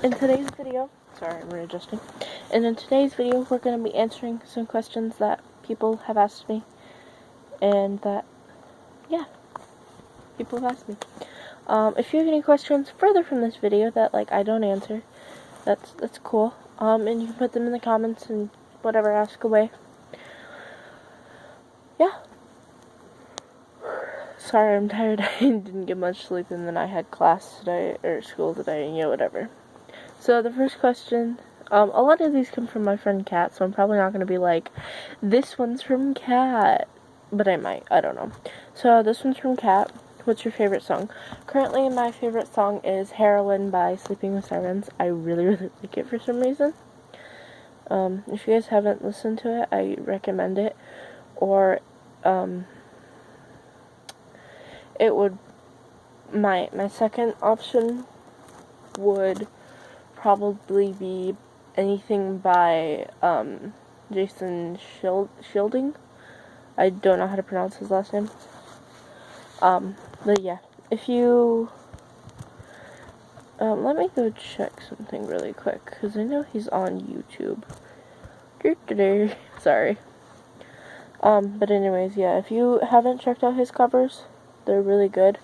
in today's video, sorry, I'm readjusting. And in today's video, we're going to be answering some questions that people have asked me. And that, yeah, people have asked me. If you have any questions further from this video that, like, I don't answer, that's cool. And you can put them in the comments and whatever, ask away. Yeah. Sorry, I'm tired. I didn't get much sleep, and then I had class today, or school today, and yeah, whatever. So the first question, a lot of these come from my friend Kat, so I'm probably not going to be like, this one's from Kat, but I might, I don't know. So this one's from Kat. What's your favorite song? Currently, my favorite song is Heroin by Sleeping with Sirens. I really, really like it for some reason. If you guys haven't listened to it, I recommend it. Or, it would, my second option would probably be anything by, Jason Shielding. I don't know how to pronounce his last name. But yeah, if you, let me go check something really quick, because I know he's on YouTube. Sorry. But anyways, yeah, if you haven't checked out his covers, they're really good.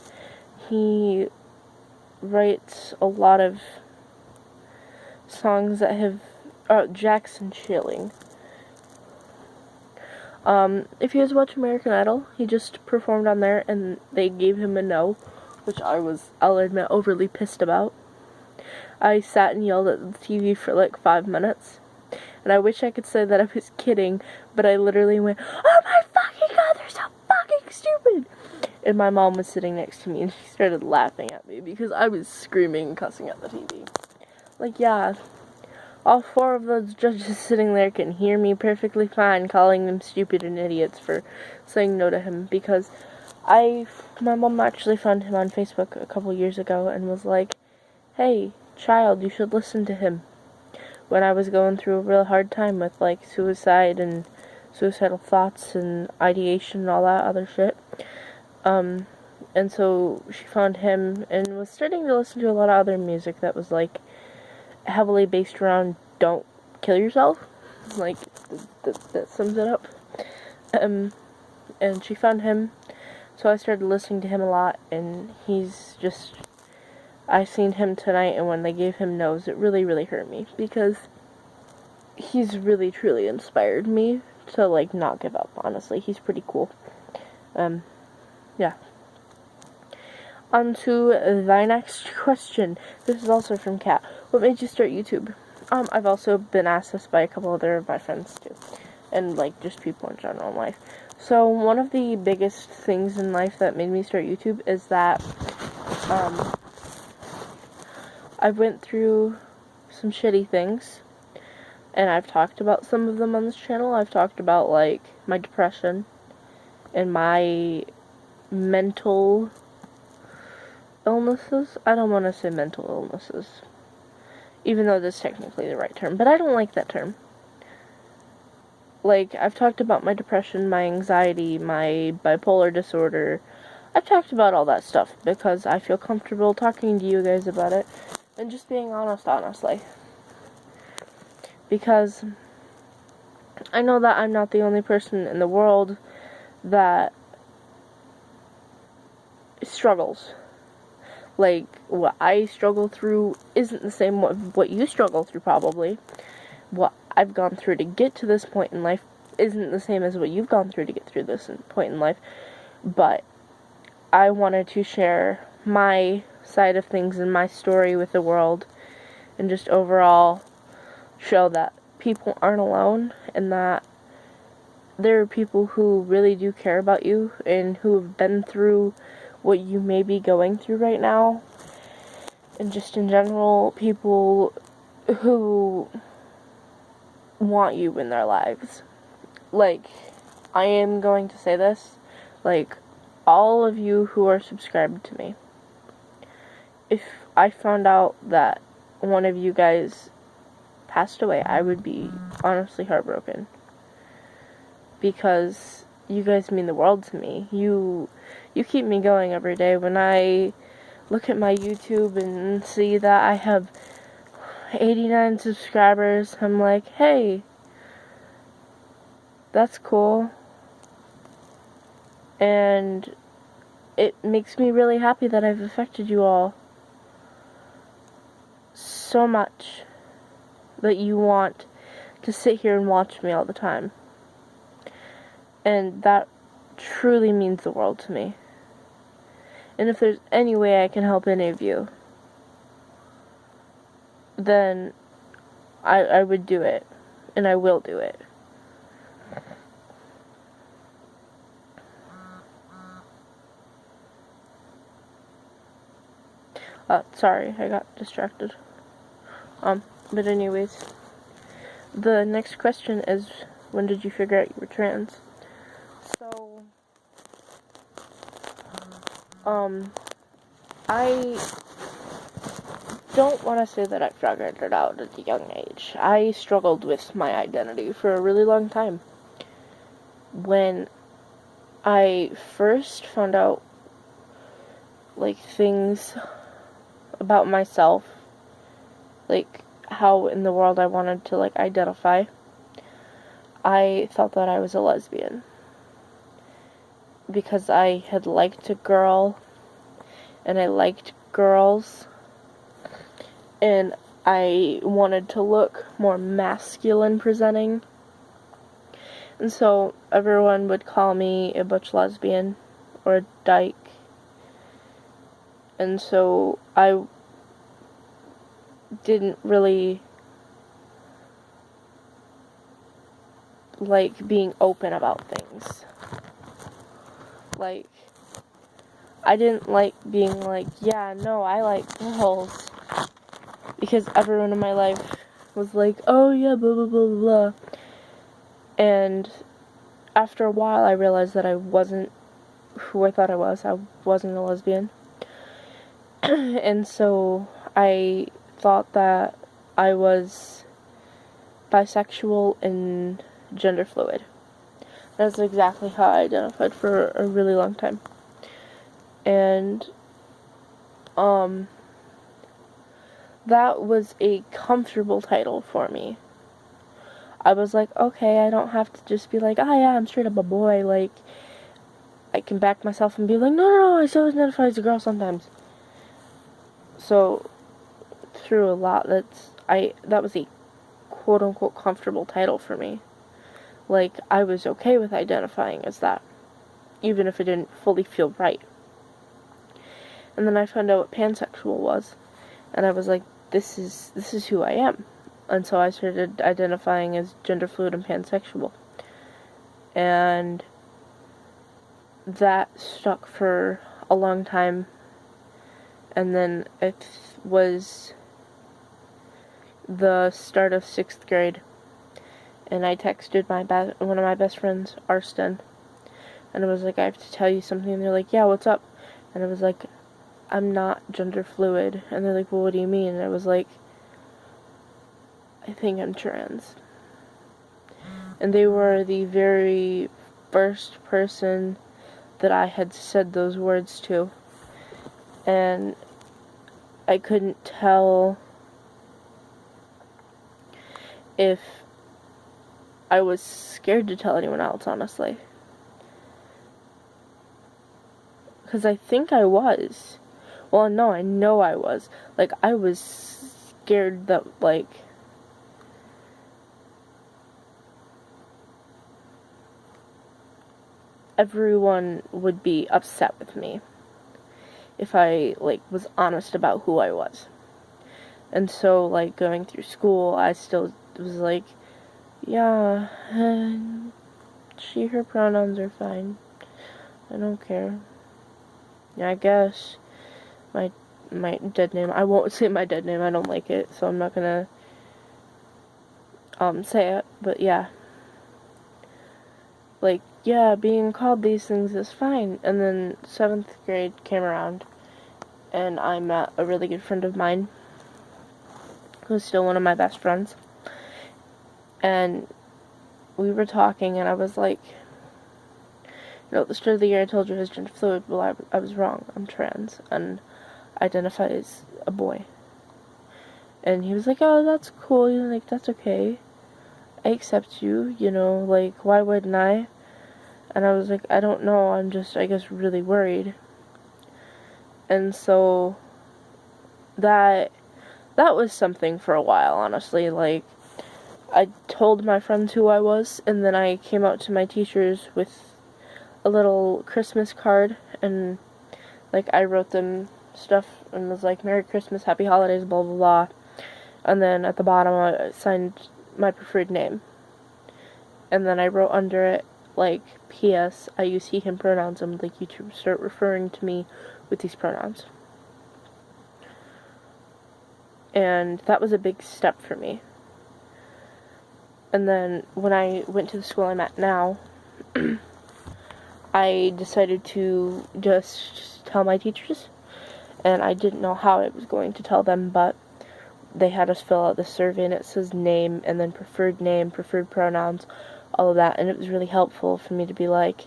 He writes a lot of songs that have, Jackson Shilling. If you guys watch American Idol, he just performed on there, and they gave him a no, which I'll admit, overly pissed about. I sat and yelled at the TV for like 5 minutes, and I wish I could say that I was kidding, but I literally went, oh my fucking god, they're so fucking stupid! And my mom was sitting next to me, and she started laughing at me, because I was screaming and cussing at the TV. Like, yeah, all 4 of those judges sitting there can hear me perfectly fine calling them stupid and idiots for saying no to him, because my mom actually found him on Facebook a couple years ago and was like, hey, child, you should listen to him, when I was going through a real hard time with, like, suicide and suicidal thoughts and ideation and all that other shit. And so she found him and was starting to listen to a lot of other music that was, like, heavily based around don't kill yourself. Like, that sums it up. And she found him, so I started listening to him a lot, and he's just, I seen him tonight, and when they gave him no's, it really, really hurt me, because he's really, truly inspired me to, like, not give up, honestly. He's pretty cool. Yeah. On to the next question. This is also from Kat. What made you start YouTube? I've also been asked this by a couple other of my friends too. And, like, just people in general in life. So, one of the biggest things in life that made me start YouTube is that, I went through some shitty things. And I've talked about some of them on this channel. I've talked about, like, my depression and my mental illnesses. I don't want to say mental illnesses, even though that's technically the right term, but I don't like that term. Like, I've talked about my depression, my anxiety, my bipolar disorder. I've talked about all that stuff because I feel comfortable talking to you guys about it and just being honest, honestly. Because I know that I'm not the only person in the world that struggles. Like, what I struggle through isn't the same what you struggle through, probably. What I've gone through to get to this point in life isn't the same as what you've gone through to get through this point in life. But I wanted to share my side of things and my story with the world, and just overall show that people aren't alone, and that there are people who really do care about you, and who have been through what you may be going through right now, and just in general, people who want you in their lives. Like, I am going to say this, like, all of you who are subscribed to me, if I found out that one of you guys passed away, I would be honestly heartbroken, because you guys mean the world to me. You keep me going every day. When I look at my YouTube and see that I have 89 subscribers. I'm like, hey, that's cool. And it makes me really happy that I've affected you all so much that you want to sit here and watch me all the time. And that truly means the world to me. And if there's any way I can help any of you, then I would do it. And I will do it. Sorry, I got distracted. But anyways, the next question is, when did you figure out you were trans? So, I don't want to say that I figured it out at a young age. I struggled with my identity for a really long time. When I first found out, like, things about myself, like, how in the world I wanted to, like, identify, I thought that I was a lesbian. Because I had liked a girl, and I liked girls, and I wanted to look more masculine presenting. And so everyone would call me a butch lesbian or a dyke. And so I didn't really like being open about things. Like, I didn't like being like, yeah, no, I like girls. Because everyone in my life was like, oh yeah, blah, blah, blah, blah. And after a while, I realized that I wasn't who I thought I was. I wasn't a lesbian. And so I thought that I was bisexual and gender fluid. That's exactly how I identified for a really long time. And, that was a comfortable title for me. I was like, okay, I don't have to just be like, oh yeah, I'm straight up a boy. Like, I can back myself and be like, no, I still identify as a girl sometimes. So, through a lot, that was a quote-unquote comfortable title for me. Like, I was okay with identifying as that, even if it didn't fully feel right. And then I found out what pansexual was, and I was like, this is who I am. And so I started identifying as gender fluid and pansexual. And that stuck for a long time. And then it was the start of 6th grade. And I texted one of my best friends, Arston. And I was like, I have to tell you something. And they're like, yeah, what's up? And I was like, I'm not gender fluid. And they're like, well, what do you mean? And I was like, I think I'm trans. And they were the very first person that I had said those words to. And I couldn't tell if I was scared to tell anyone else, honestly. Because I think I was. Well, no, I know I was. Like, I was scared that, like, everyone would be upset with me if I, like, was honest about who I was. And so, like, going through school, I still was like, yeah, she, her pronouns are fine. I don't care. Yeah, I guess my dead name, I won't say my dead name, I don't like it, so I'm not gonna say it, but yeah. Like, yeah, being called these things is fine. And then 7th grade came around, and I met a really good friend of mine, who's still one of my best friends. And we were talking, and I was like, you know, at the start of the year I told you I was gender fluid. Well, I was wrong. I'm trans, and identify as a boy. And he was like, oh, that's cool, you know, like, that's okay. I accept you, you know, like, why wouldn't I? And I was like, I don't know, I'm just, I guess, really worried. And so, that was something for a while, honestly. Like, I told my friends who I was, and then I came out to my teachers with a little Christmas card, and, like, I wrote them stuff, and was like, Merry Christmas, Happy Holidays, blah, blah, blah. And then at the bottom, I signed my preferred name. And then I wrote under it, like, P.S. I use he, him pronouns, and would like you to start referring to me with these pronouns. And that was a big step for me. And then when I went to the school I'm at now, I decided to just tell my teachers. And I didn't know how I was going to tell them, but they had us fill out the survey, and it says name, and then name, preferred pronouns, all of that. And it was really helpful for me to be like,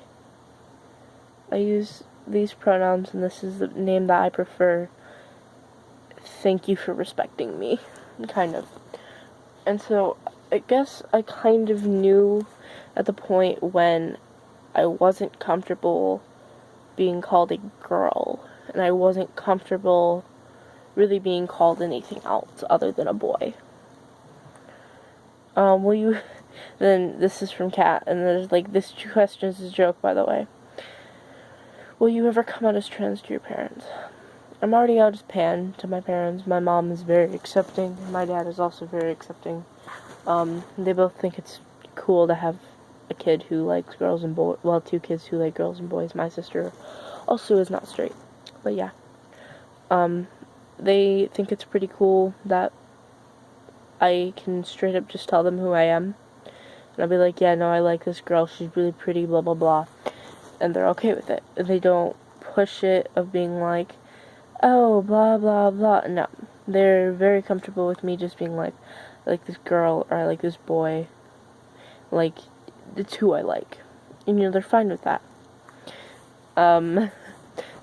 I use these pronouns, and this is the name that I prefer. Thank you for respecting me, kind of. And so, I guess I kind of knew at the point when I wasn't comfortable being called a girl, and I wasn't comfortable really being called anything else other than a boy. Then this is from Kat, and there's like, this question is a joke, by the way. Will you ever come out as trans to your parents? I'm already out as pan to my parents. My mom is very accepting. My dad is also very accepting. They both think it's cool to have a kid who likes girls and boys. Well, 2 kids who like girls and boys. My sister also is not straight. But yeah. They think it's pretty cool that I can straight up just tell them who I am. And I'll be like, yeah, no, I like this girl. She's really pretty, blah, blah, blah. And they're okay with it. And they don't push it of being like, oh, blah, blah, blah. No. They're very comfortable with me just being like, I like this girl, or I like this boy. Like, it's who I like. And, you know, they're fine with that.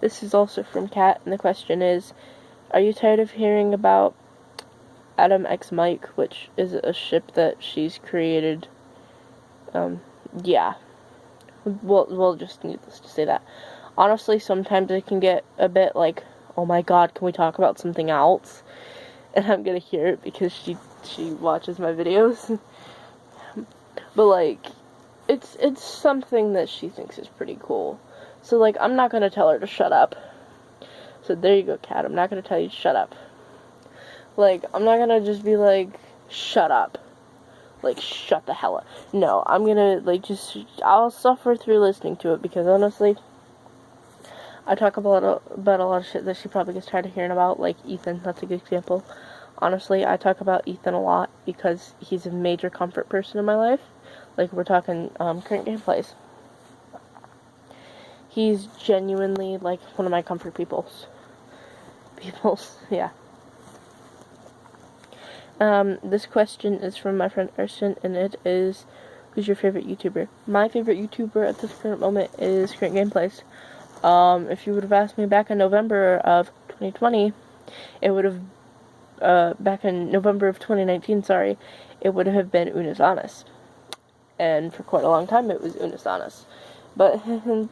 This is also from Kat, and the question is, are you tired of hearing about Adam X Mike, which is a ship that she's created? Yeah. We'll just needless to say that. Honestly, sometimes it can get a bit like, oh my god, can we talk about something else? And I'm gonna hear it because she watches my videos. But like, it's something that she thinks is pretty cool. So like, I'm not gonna tell her to shut up. So there you go, Kat. I'm not gonna tell you to shut up. Like, I'm not gonna just be like, shut up. Like, shut the hell up. No, I'm gonna, like, I'll suffer through listening to it, because honestly, I talk about a lot of shit that she probably gets tired of hearing about, like Ethan. That's a good example. Honestly, I talk about Ethan a lot because he's a major comfort person in my life. Like, we're talking, current gameplays. He's genuinely, like, one of my comfort peoples. Yeah. This question is from my friend Erson, and it is, who's your favorite YouTuber? My favorite YouTuber at this current moment is Current Gameplays. If you would have asked me back in November of 2020, it would have, back in November of 2019, sorry, it would have been Unasanas. And for quite a long time, it was Unasanas. But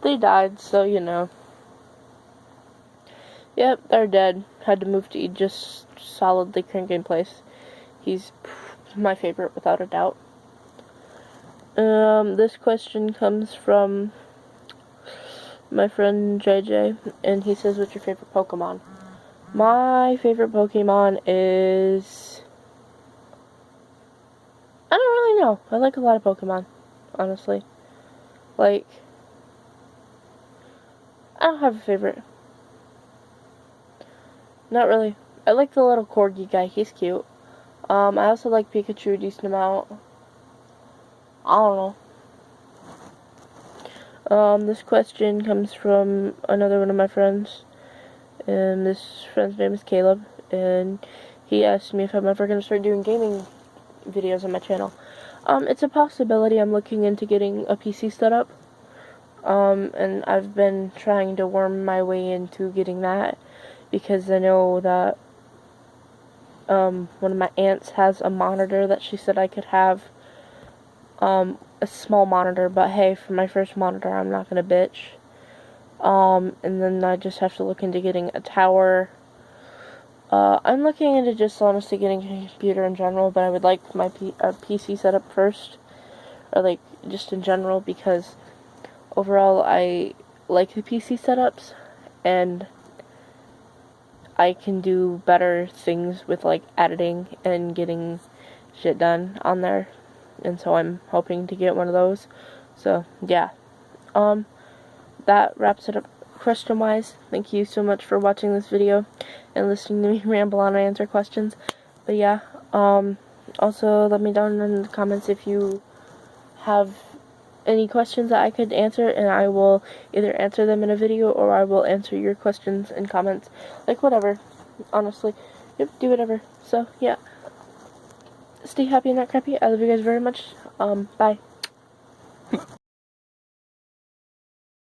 they died, so, you know. Yep, they're dead. Had to move to just solidly Current Gameplays. He's my favorite, without a doubt. This question comes from my friend JJ, and he says, what's your favorite Pokemon? My favorite Pokemon is, I don't really know. I like a lot of Pokemon, honestly. Like, I don't have a favorite. Not really. I like the little corgi guy. He's cute. I also like Pikachu a decent amount. I don't know. This question comes from another one of my friends. And this friend's name is Caleb. And he asked me if I'm ever going to start doing gaming videos on my channel. It's a possibility. I'm looking into getting a PC set up. And I've been trying to worm my way into getting that, because I know that one of my aunts has a monitor that she said I could have. A small monitor, but hey, for my first monitor, I'm not gonna bitch. And then I just have to look into getting a tower. I'm looking into just honestly getting a computer in general, but I would like my PC setup first, or like just in general, because overall I like the PC setups, and I can do better things with like editing and getting shit done on there, and so I'm hoping to get one of those. So yeah, that wraps it up question wise. Thank you so much for watching this video and listening to me ramble on and answer questions. But yeah, also let me down in the comments if you have any questions that I could answer, and I will either answer them in a video or I will answer your questions in comments. Like whatever, honestly. Yep, do whatever. So yeah, stay happy and not crappy. I love you guys very much. Bye.